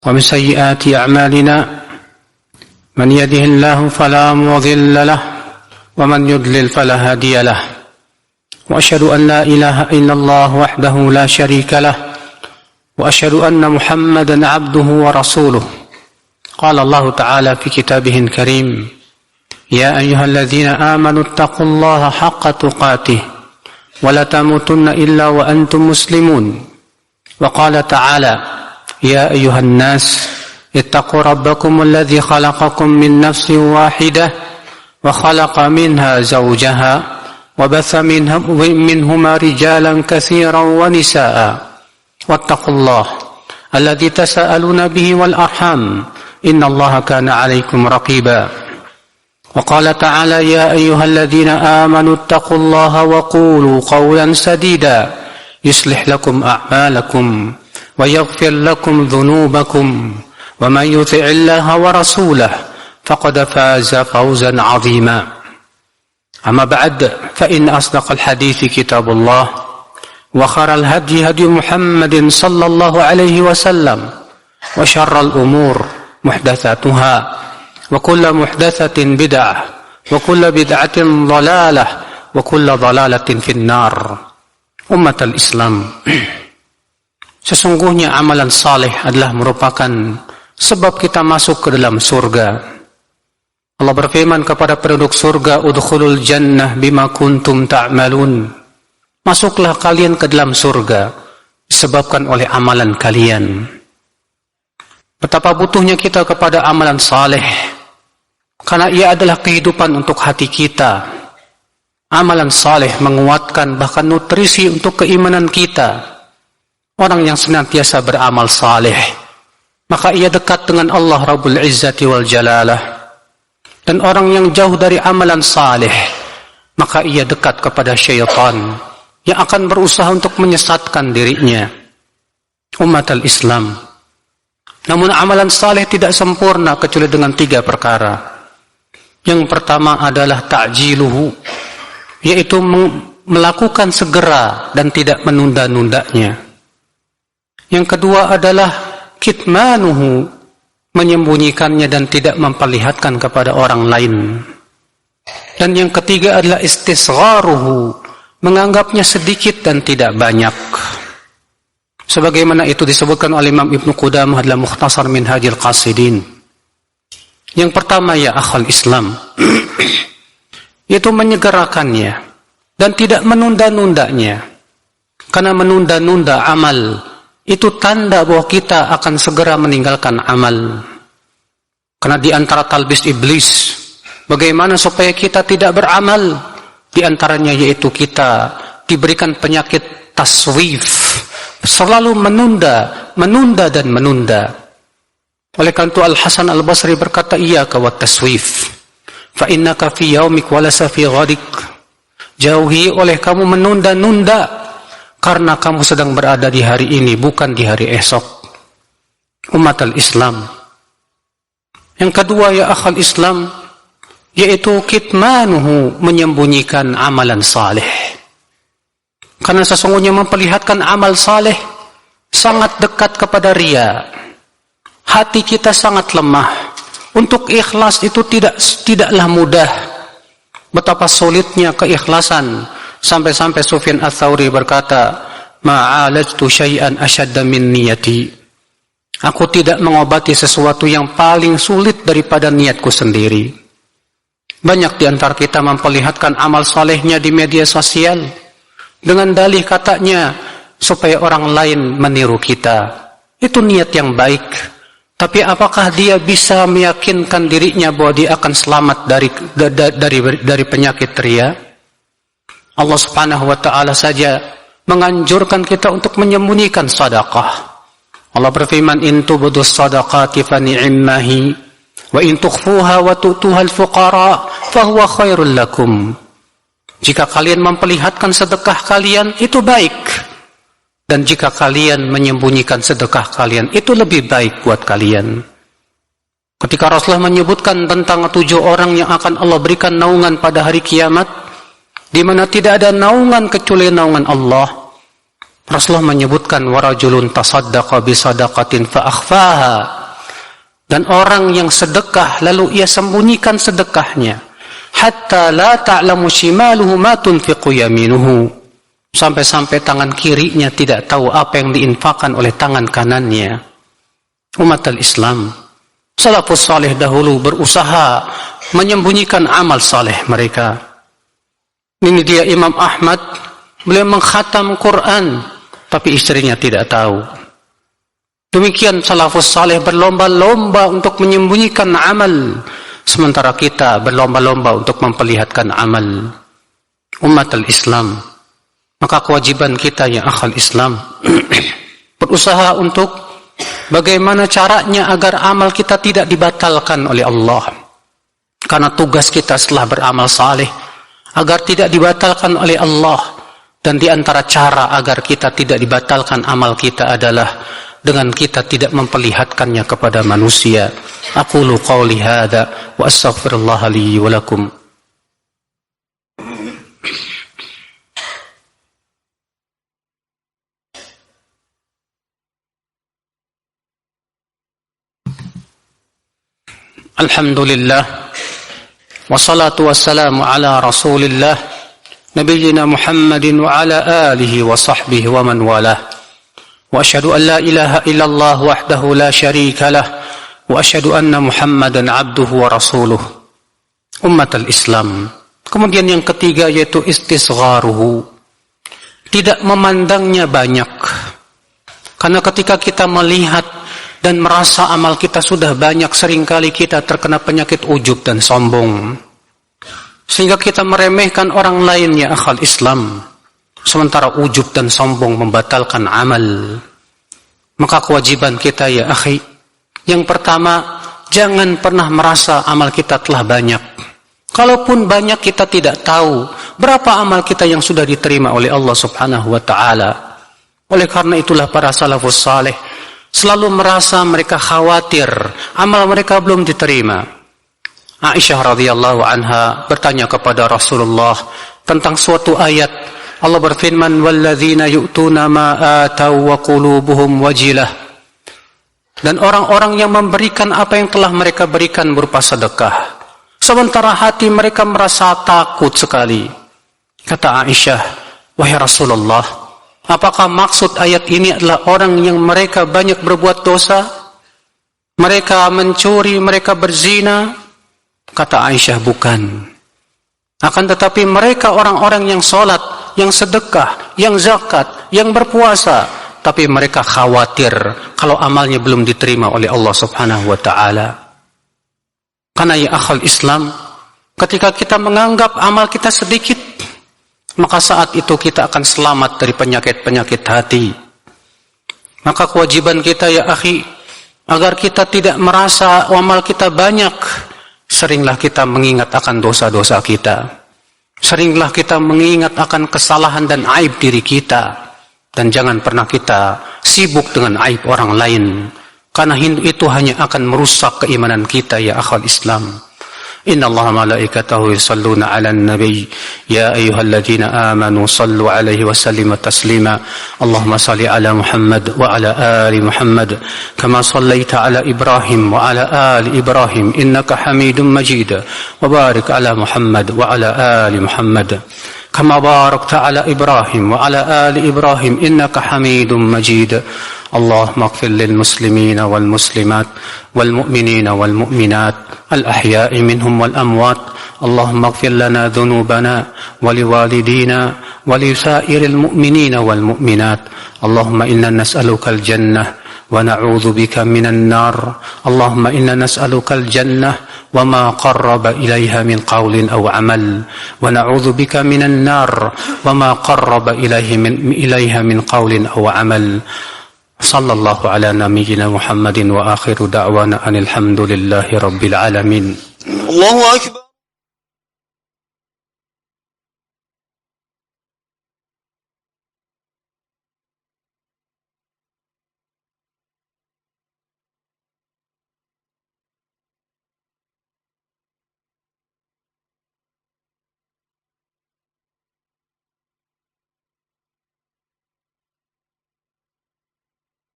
ومن سيئات أعمالنا من يهده الله فلا مضل له ومن يضلل فلا هادي له وأشهد أن لا إله إلا الله وحده لا شريك له وأشهد أن محمدا عبده ورسوله قال الله تعالى في كتابه الكريم يا أيها الذين آمنوا اتقوا الله حق تقاته ولا تموتن إلا وأنتم مسلمون وقال تعالى يا أيها الناس اتقوا ربكم الذي خلقكم من نفس واحدة وخلق منها زوجها وبث منهما رجالا كثيرا ونساء واتقوا الله الذي تساءلون به والأرحام إن الله كان عليكم رقيبا وقال تعالى يا أيها الذين آمنوا اتقوا الله وقولوا قولا سديدا يصلح لكم أعمالكم ويغفر لكم ذنوبكم ومن يطع الله ورسوله فقد فاز فوزا عظيما أما بعد فإن أصدق الحديث كتاب الله وخير الهدي هدي محمد صلى الله عليه وسلم وشر الأمور محدثاتها وكل محدثة بدعة وكل بدعة ضلالة وكل ضلالة في النار أمة الإسلام. Sesungguhnya amalan saleh adalah merupakan sebab kita masuk ke dalam surga. Allah berfirman kepada penduduk surga, udkhulul jannah bima kuntum ta'malun. Masuklah kalian ke dalam surga disebabkan oleh amalan kalian. Betapa butuhnya kita kepada amalan saleh, karena ia adalah kehidupan untuk hati kita. Amalan saleh menguatkan bahkan nutrisi untuk keimanan kita. Orang yang senantiasa beramal saleh, maka ia dekat dengan Allah Rabbul Izzati wal Jalalah. Dan orang yang jauh dari amalan saleh, maka ia dekat kepada syaitan yang akan berusaha untuk menyesatkan dirinya. Umat al-Islam, namun amalan saleh tidak sempurna kecuali dengan 3 perkara. Yang pertama adalah ta'jiluhu, yaitu melakukan segera dan tidak menunda-nundanya. Yang kedua adalah kitmanuhu, menyembunyikannya dan tidak memperlihatkan kepada orang lain. Dan yang ketiga adalah istisgharuhu, menganggapnya sedikit dan tidak banyak. Sebagaimana itu disebutkan oleh Imam Ibnu Qudamah dalam Mukhtasar Minhajil Qasidin. Yang pertama ya akhal Islam, yaitu menyegerakannya dan tidak menunda-nundanya. Karena menunda-nunda amal itu tanda bahwa kita akan segera meninggalkan amal. Karena di antara talbis iblis, bagaimana supaya kita tidak beramal, di antaranya yaitu kita diberikan penyakit taswif, selalu menunda dan menunda. Oleh karena itu Al-Hasan Al-Basri berkata, iyyaka wat taswif, fa innaka fi yaumik wa lasa fi ghadik. Jauhi oleh kamu menunda-nunda, karena kamu sedang berada di hari ini, bukan di hari esok. Umat al-Islam. Yang kedua ya akhal Islam, yaitu kitmanuhu, menyembunyikan amalan saleh. Karena sesungguhnya memperlihatkan amal saleh sangat dekat kepada riya. Hati kita sangat lemah. Untuk ikhlas itu tidaklah mudah. Betapa sulitnya keikhlasan. Sampai-sampai Sufyan Ats-Tsauri berkata, ma'alajtu syai'an asyadda min niyati. Aku tidak mengobati sesuatu yang paling sulit daripada niatku sendiri. Banyak di antara kita memperlihatkan amal salehnya di media sosial dengan dalih katanya supaya orang lain meniru kita. Itu niat yang baik. Tapi apakah dia bisa meyakinkan dirinya bahwa dia akan selamat dari penyakit riya? Allah Subhanahu wa ta'ala saja menganjurkan kita untuk menyembunyikan sedekah. Allah berfirman, in tubdus sadaqati fa ni'mahi wa in tukhfuha wa tu'tuha al-fuqara fa huwa khairul lakum. Jika kalian memperlihatkan sedekah kalian, itu baik. Dan jika kalian menyembunyikan sedekah kalian, itu lebih baik buat kalian. Ketika Rasulullah menyebutkan tentang 7 orang yang akan Allah berikan naungan pada hari kiamat, di mana tidak ada naungan kecuali naungan Allah, Rasulullah menyebutkan warajulun tasaddaqa bisadaqatin fa akhfaha, dan orang yang sedekah lalu ia sembunyikan sedekahnya, hatta la ta'lamu shimaluhu ma tunfiqu yaminuhu, sampai-sampai tangan kirinya tidak tahu apa yang diinfakkan oleh tangan kanannya. Umat al-Islam, salafus saleh dahulu berusaha menyembunyikan amal saleh mereka. Ini dia Imam Ahmad, beliau mengkhatam Quran tapi istrinya tidak tahu. Demikian salafus saleh berlomba-lomba untuk menyembunyikan amal, sementara kita berlomba-lomba untuk memperlihatkan amal. Umat al-Islam, maka kewajiban kita ya akhal Islam berusaha untuk bagaimana caranya agar amal kita tidak dibatalkan oleh Allah. Karena tugas kita setelah beramal saleh agar tidak dibatalkan oleh Allah. Dan di antara cara agar kita tidak dibatalkan amal kita adalah dengan kita tidak memperlihatkannya kepada manusia. Aqulu qawli hadza wa astaghfirullah li wa lakum. Alhamdulillah wassalatu wassalamu ala Rasulillah Nabiyyina Muhammadin wa ala alihi wa sahbihi wa man walah. Wa asyhadu an la ilaha illallah wahdahu la syarika lah wa asyhadu anna Muhammadan abduhu wa rasuluh. Umat al-Islam. Kemudian yang ketiga yaitu istisgharuhu. Tidak memandangnya banyak. Karena ketika kita melihat dan merasa amal kita sudah banyak, seringkali kita terkena penyakit ujub dan sombong. Sehingga kita meremehkan orang lain ya akhal Islam. Sementara ujub dan sombong membatalkan amal. Maka kewajiban kita ya akhi, yang pertama, jangan pernah merasa amal kita telah banyak. Kalaupun banyak, kita tidak tahu berapa amal kita yang sudah diterima oleh Allah subhanahu wa ta'ala. Oleh karena itulah para salafus saleh selalu merasa mereka khawatir amal mereka belum diterima. Aisyah radhiyallahu anha bertanya kepada Rasulullah tentang suatu ayat. Allah berfirman, "Walladzina yu'tuna ma atau wa qulubuhum wajilah." Dan orang-orang yang memberikan apa yang telah mereka berikan berupa sedekah, sementara hati mereka merasa takut sekali. Kata Aisyah, "Wahai Rasulullah, apakah maksud ayat ini adalah orang yang mereka banyak berbuat dosa? Mereka mencuri, mereka berzina?" Kata Aisyah, bukan. Akan tetapi mereka orang-orang yang sholat, yang sedekah, yang zakat, yang berpuasa, tapi mereka khawatir kalau amalnya belum diterima oleh Allah subhanahu wa ta'ala. Karena ya akhal Islam, ketika kita menganggap amal kita sedikit, maka saat itu kita akan selamat dari penyakit-penyakit hati. Maka kewajiban kita ya akhi, agar kita tidak merasa amal kita banyak, seringlah kita mengingat akan dosa-dosa kita. Seringlah kita mengingat akan kesalahan dan aib diri kita. Dan jangan pernah kita sibuk dengan aib orang lain. Karena itu hanya akan merusak keimanan kita ya akhal Islam. Inna Allah malaikatahu yusalluna ala nabi. Ya ayyuhalladzina amanu sallu alaihi wa sallimu taslima. Allahumma salli ala Muhammad wa ala ali Muhammad. Kama sallaita ala Ibrahim wa ala ali Ibrahim. Innaka hamidun majid. Wa barik ala Muhammad wa ala ali Muhammad. Kama barakta ala Ibrahim wa ala ali Ibrahim. Innaka hamidun majid. اللهم اغفر للمسلمين والمسلمات والمؤمنين والمؤمنات الأحياء منهم والأموات اللهم اغفر لنا ذنوبنا ولوالدينا ولسائر المؤمنين والمؤمنات اللهم إنا نسألك الجنة ونعوذ بك من النار اللهم إنا نسألك الجنة وما قرب إليها من قول أو عمل ونعوذ بك من النار وما قرب إليها من قول أو عمل صلى الله على نبينا محمد وآخر دعوانا أن الحمد لله رب العالمين. الله أكبر.